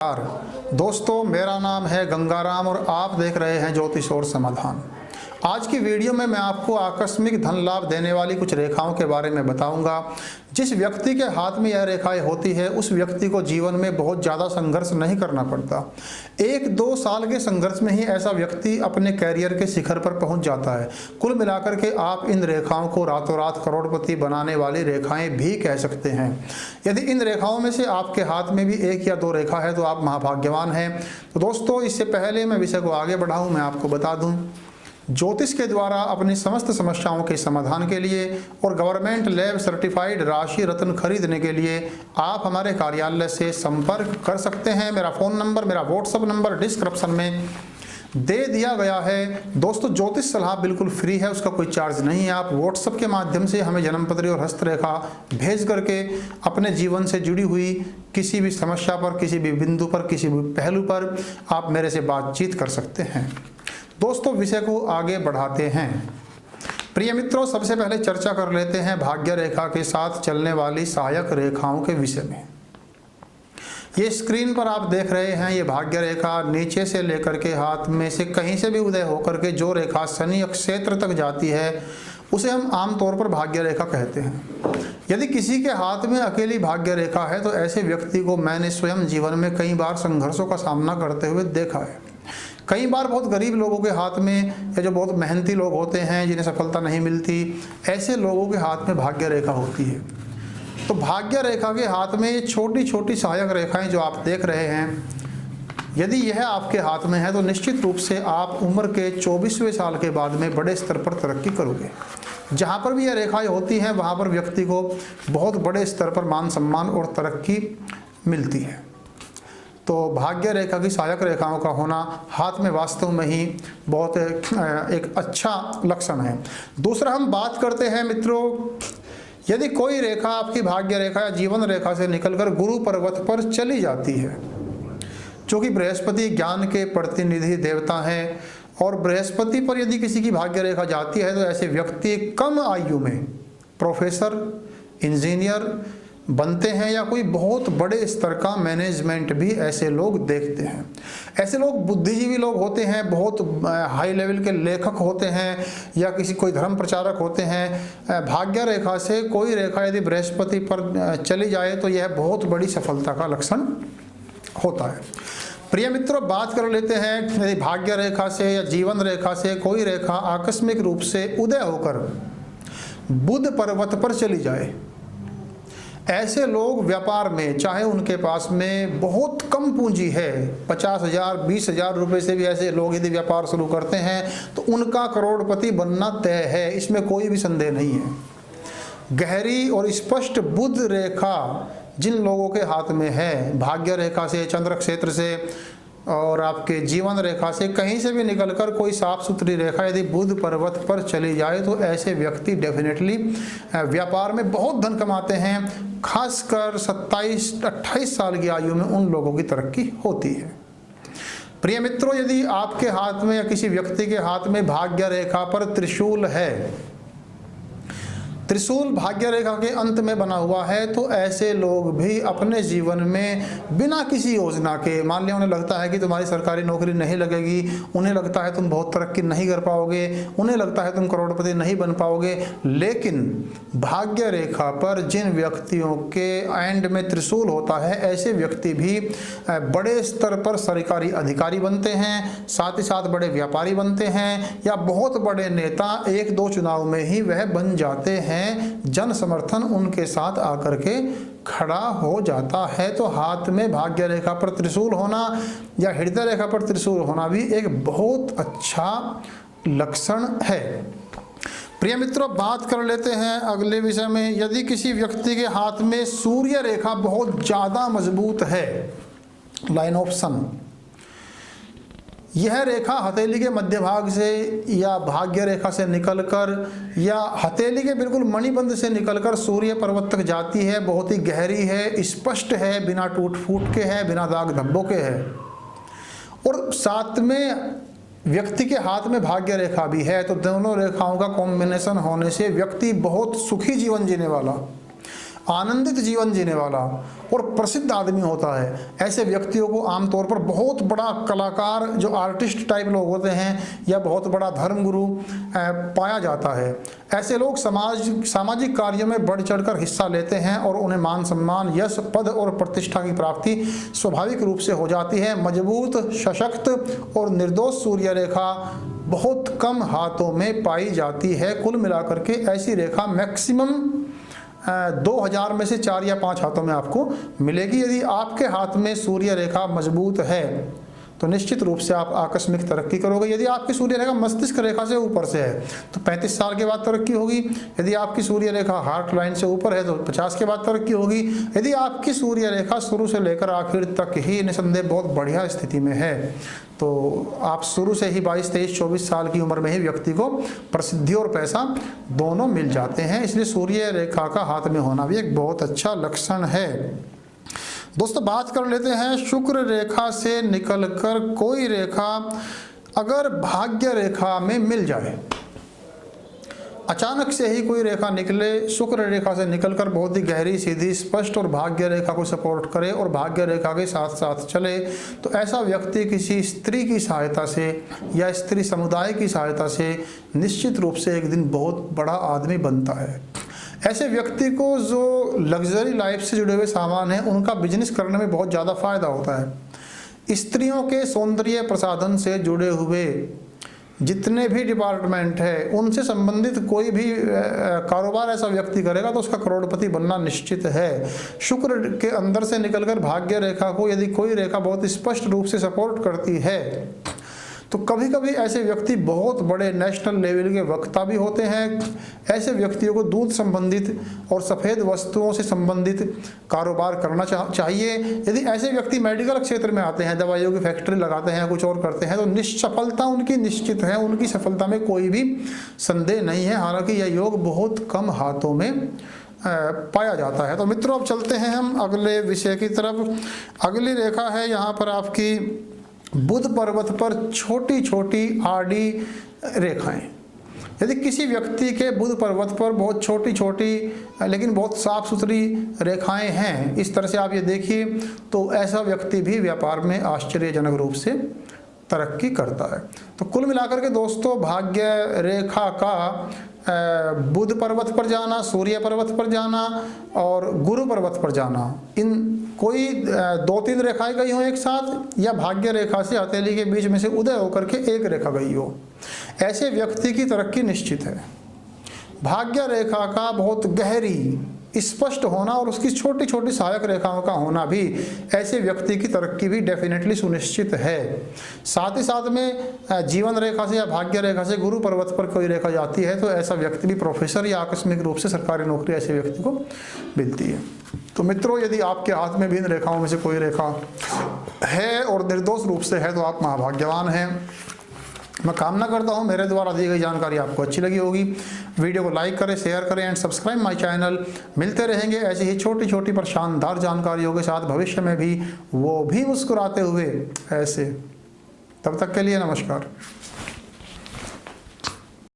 दोस्तों, मेरा नाम है गंगाराम और आप देख रहे हैं ज्योतिष और समाधान। आज की वीडियो में मैं आपको आकस्मिक धन लाभ देने वाली कुछ रेखाओं के बारे में बताऊंगा। जिस व्यक्ति के हाथ में यह रेखाएं होती है उस व्यक्ति को जीवन में बहुत ज़्यादा संघर्ष नहीं करना पड़ता। 1-2 साल के संघर्ष में ही ऐसा व्यक्ति अपने कैरियर के शिखर पर पहुंच जाता है। कुल मिलाकर के आप इन रेखाओं को रातों रात करोड़पति बनाने वाली रेखाएं भी कह सकते हैं। यदि इन रेखाओं में से आपके हाथ में भी 1 या 2 रेखा है तो आप महाभाग्यवान हैं। तो दोस्तों, इससे पहले मैं विषय को आगे बढ़ाऊँ, मैं आपको बता दूँ, ज्योतिष के द्वारा अपनी समस्त समस्याओं के समाधान के लिए और गवर्नमेंट लैब सर्टिफाइड राशि रत्न खरीदने के लिए आप हमारे कार्यालय से संपर्क कर सकते हैं। मेरा फ़ोन नंबर, मेरा व्हाट्सएप नंबर डिस्क्रिप्शन में दे दिया गया है। दोस्तों, ज्योतिष सलाह बिल्कुल फ्री है, उसका कोई चार्ज नहीं है। आप व्हाट्सएप के माध्यम से हमें जन्मपत्री और हस्तरेखा भेज करके अपने जीवन से जुड़ी हुई किसी भी समस्या पर, किसी भी बिंदु पर, किसी भी पहलू पर आप मेरे से बातचीत कर सकते हैं। दोस्तों, विषय को आगे बढ़ाते हैं। प्रिय मित्रों, सबसे पहले चर्चा कर लेते हैं भाग्य रेखा के साथ चलने वाली सहायक रेखाओं के विषय में। ये स्क्रीन पर आप देख रहे हैं, ये भाग्य रेखा नीचे से लेकर के हाथ में से कहीं से भी उदय होकर के जो रेखा शनि क्षेत्र तक जाती है उसे हम आमतौर पर भाग्य रेखा कहते हैं। यदि किसी के हाथ में अकेली भाग्य रेखा है तो ऐसे व्यक्ति को मैंने स्वयं जीवन में कई बार संघर्षों का सामना करते हुए देखा है। कई बार बहुत गरीब लोगों के हाथ में, या जो बहुत मेहनती लोग होते हैं जिन्हें सफलता नहीं मिलती, ऐसे लोगों के हाथ में भाग्य रेखा होती है। तो भाग्य रेखा के हाथ में ये छोटी छोटी सहायक रेखाएं जो आप देख रहे हैं, यदि यह आपके हाथ में है तो निश्चित रूप से आप उम्र के 24वें साल के बाद में बड़े स्तर पर तरक्की करोगे। जहाँ पर भी यह रेखाएं होती हैं वहाँ पर व्यक्ति को बहुत बड़े स्तर पर मान सम्मान और तरक्की मिलती है। तो भाग्य रेखा की सहायक रेखाओं का होना हाथ में वास्तव में ही बहुत एक अच्छा लक्षण है। दूसरा, हम बात करते हैं मित्रों, यदि कोई रेखा आपकी भाग्य रेखा या जीवन रेखा से निकलकर गुरु पर्वत पर चली जाती है, जो कि बृहस्पति ज्ञान के प्रतिनिधि देवता हैं, और बृहस्पति पर यदि किसी की भाग्य रेखा जाती है तो ऐसे व्यक्ति कम आयु में प्रोफेसर, इंजीनियर बनते हैं या कोई बहुत बड़े स्तर का मैनेजमेंट भी ऐसे लोग देखते हैं। ऐसे लोग बुद्धिजीवी लोग होते हैं, बहुत हाई लेवल के लेखक होते हैं या कोई धर्म प्रचारक होते हैं। भाग्य रेखा से कोई रेखा यदि बृहस्पति पर चली जाए तो यह बहुत बड़ी सफलता का लक्षण होता है। प्रिय मित्रों, बात कर लेते हैं, यदि भाग्य रेखा से या जीवन रेखा से कोई रेखा आकस्मिक रूप से उदय होकर बुध पर्वत पर चली जाए, ऐसे लोग व्यापार में, चाहे उनके पास में बहुत कम पूंजी है, 50,000 20,000 रुपये से भी ऐसे लोग यदि व्यापार शुरू करते हैं तो उनका करोड़पति बनना तय है, इसमें कोई भी संदेह नहीं है। गहरी और स्पष्ट बुध रेखा जिन लोगों के हाथ में है, भाग्य रेखा से, चंद्र क्षेत्र से और आपके जीवन रेखा से कहीं से भी निकलकर कोई साफ सुथरी रेखा यदि बुध पर्वत पर चली जाए तो ऐसे व्यक्ति डेफिनेटली व्यापार में बहुत धन कमाते हैं। खासकर 27-28 साल की आयु में उन लोगों की तरक्की होती है। प्रिय मित्रों, यदि आपके हाथ में या किसी व्यक्ति के हाथ में भाग्य रेखा पर त्रिशूल है, त्रिशूल भाग्य रेखा के अंत में बना हुआ है, तो ऐसे लोग भी अपने जीवन में बिना किसी योजना के, मान लिया उन्हें लगता है कि तुम्हारी सरकारी नौकरी नहीं लगेगी, उन्हें लगता है तुम बहुत तरक्की नहीं कर पाओगे, उन्हें लगता है तुम करोड़पति नहीं बन पाओगे, लेकिन भाग्य रेखा पर जिन व्यक्तियों के एंड में त्रिशूल होता है ऐसे व्यक्ति भी बड़े स्तर पर सरकारी अधिकारी बनते हैं, साथ ही साथ बड़े व्यापारी बनते हैं या बहुत बड़े नेता 1-2 चुनाव में ही वह बन जाते हैं। जन समर्थन उनके साथ आकर के खड़ा हो जाता है। तो हाथ में भाग्य रेखा पर त्रिशूल होना या हृदय रेखा पर त्रिशूल होना भी एक बहुत अच्छा लक्षण है। प्रिय मित्रों, बात कर लेते हैं अगले विषय में। यदि किसी व्यक्ति के हाथ में सूर्य रेखा बहुत ज्यादा मजबूत है, लाइन ऑफ सन, यह रेखा हथेली के मध्य भाग से या भाग्य रेखा से निकलकर या हथेली के बिल्कुल मणिबंध से निकलकर सूर्य पर्वत तक जाती है, बहुत ही गहरी है, स्पष्ट है, बिना टूट फूट के है, बिना दाग धब्बों के है, और साथ में व्यक्ति के हाथ में भाग्य रेखा भी है, तो दोनों रेखाओं का कॉम्बिनेशन होने से व्यक्ति बहुत सुखी जीवन जीने वाला, आनंदित जीवन जीने वाला और प्रसिद्ध आदमी होता है। ऐसे व्यक्तियों को आमतौर पर बहुत बड़ा कलाकार, जो आर्टिस्ट टाइप लोग होते हैं, या बहुत बड़ा धर्मगुरु पाया जाता है। ऐसे लोग सामाजिक कार्यों में बढ़ चढ़कर हिस्सा लेते हैं और उन्हें मान सम्मान, यश, पद और प्रतिष्ठा की प्राप्ति स्वाभाविक रूप से हो जाती है। मजबूत, सशक्त और निर्दोष सूर्य रेखा बहुत कम हाथों में पाई जाती है। कुल मिलाकर के ऐसी रेखा मैक्सिमम 2000 में से 4 या 5 हाथों में आपको मिलेगी। यदि आपके हाथ में सूर्य रेखा मजबूत है तो निश्चित रूप से आप आकस्मिक तरक्की करोगे। यदि आपकी सूर्य रेखा मस्तिष्क रेखा से ऊपर से है तो 35 साल के बाद तरक्की होगी। यदि आपकी सूर्य रेखा हार्ट लाइन से ऊपर है तो 50 के बाद तरक्की होगी। यदि आपकी सूर्य रेखा शुरू से लेकर आखिर तक ही निसंदेह बहुत बढ़िया स्थिति में है तो आप शुरू से ही 22, 23, 24 साल की उम्र में ही व्यक्ति को प्रसिद्धि और पैसा दोनों मिल जाते हैं। इसलिए सूर्य रेखा का हाथ में होना भी एक बहुत अच्छा लक्षण है। दोस्तों, बात कर लेते हैं शुक्र रेखा से निकलकर कोई रेखा अगर भाग्य रेखा में मिल जाए। अचानक से ही कोई रेखा निकले, शुक्र रेखा से निकलकर बहुत ही गहरी, सीधी, स्पष्ट और भाग्य रेखा को सपोर्ट करे और भाग्य रेखा के साथ साथ चले, तो ऐसा व्यक्ति किसी स्त्री की सहायता से या स्त्री समुदाय की सहायता से निश्चित रूप से एक दिन बहुत बड़ा आदमी बनता है। ऐसे व्यक्ति को जो लग्जरी लाइफ से जुड़े हुए सामान हैं उनका बिजनेस करने में बहुत ज़्यादा फायदा होता है। स्त्रियों के सौंदर्य प्रसाधन से जुड़े हुए जितने भी डिपार्टमेंट है उनसे संबंधित कोई भी कारोबार ऐसा व्यक्ति करेगा तो उसका करोड़पति बनना निश्चित है। शुक्र के अंदर से निकलकर भाग्य रेखा को यदि कोई रेखा बहुत स्पष्ट रूप से सपोर्ट करती है तो कभी कभी ऐसे व्यक्ति बहुत बड़े नेशनल लेवल के वक्ता भी होते हैं। ऐसे व्यक्तियों को दूध संबंधित और सफ़ेद वस्तुओं से संबंधित कारोबार करना चाहिए। यदि ऐसे व्यक्ति मेडिकल क्षेत्र में आते हैं, दवाइयों की फैक्ट्री लगाते हैं, कुछ और करते हैं तो सफलता उनकी निश्चित है। उनकी सफलता में कोई भी संदेह नहीं है। हालांकि यह योग बहुत कम हाथों में पाया जाता है। तो मित्रों, अब चलते हैं हम अगले विषय की तरफ। अगली रेखा है यहाँ पर आपकी बुध पर्वत पर छोटी छोटी आड़ी रेखाएं। यदि किसी व्यक्ति के बुध पर्वत पर बहुत छोटी छोटी लेकिन बहुत साफ सुथरी रेखाएं हैं, इस तरह से आप ये देखिए, तो ऐसा व्यक्ति भी व्यापार में आश्चर्यजनक रूप से तरक्की करता है। तो कुल मिलाकर के दोस्तों, भाग्य रेखा का बुध पर्वत पर जाना, सूर्य पर्वत पर जाना और गुरु पर्वत पर जाना, इन कोई 2-3 रेखाएं गई हो एक साथ, या भाग्य रेखा से हथेली के बीच में से उदय होकर के एक रेखा गई हो, ऐसे व्यक्ति की तरक्की निश्चित है। भाग्य रेखा का बहुत गहरी, स्पष्ट होना और उसकी छोटी छोटी सहायक रेखाओं का होना भी ऐसे व्यक्ति की तरक्की भी डेफिनेटली सुनिश्चित है। साथ ही साथ में जीवन रेखा से या भाग्य रेखा से गुरु पर्वत पर कोई रेखा जाती है तो ऐसा व्यक्ति भी प्रोफेसर या आकस्मिक रूप से सरकारी नौकरी ऐसे व्यक्ति को मिलती है। तो मित्रों, यदि आपके हाथ में भी इन रेखाओं में से कोई रेखा है और निर्दोष रूप से है तो आप महाभाग्यवान हैं। मैं कामना करता हूं मेरे द्वारा दी गई जानकारी आपको अच्छी लगी होगी। वीडियो को लाइक करें, शेयर करें एंड सब्सक्राइब माय चैनल। मिलते रहेंगे ऐसी ही छोटी छोटी पर शानदार जानकारियों के साथ भविष्य में भी, वो भी मुस्कुराते हुए ऐसे। तब तक के लिए नमस्कार।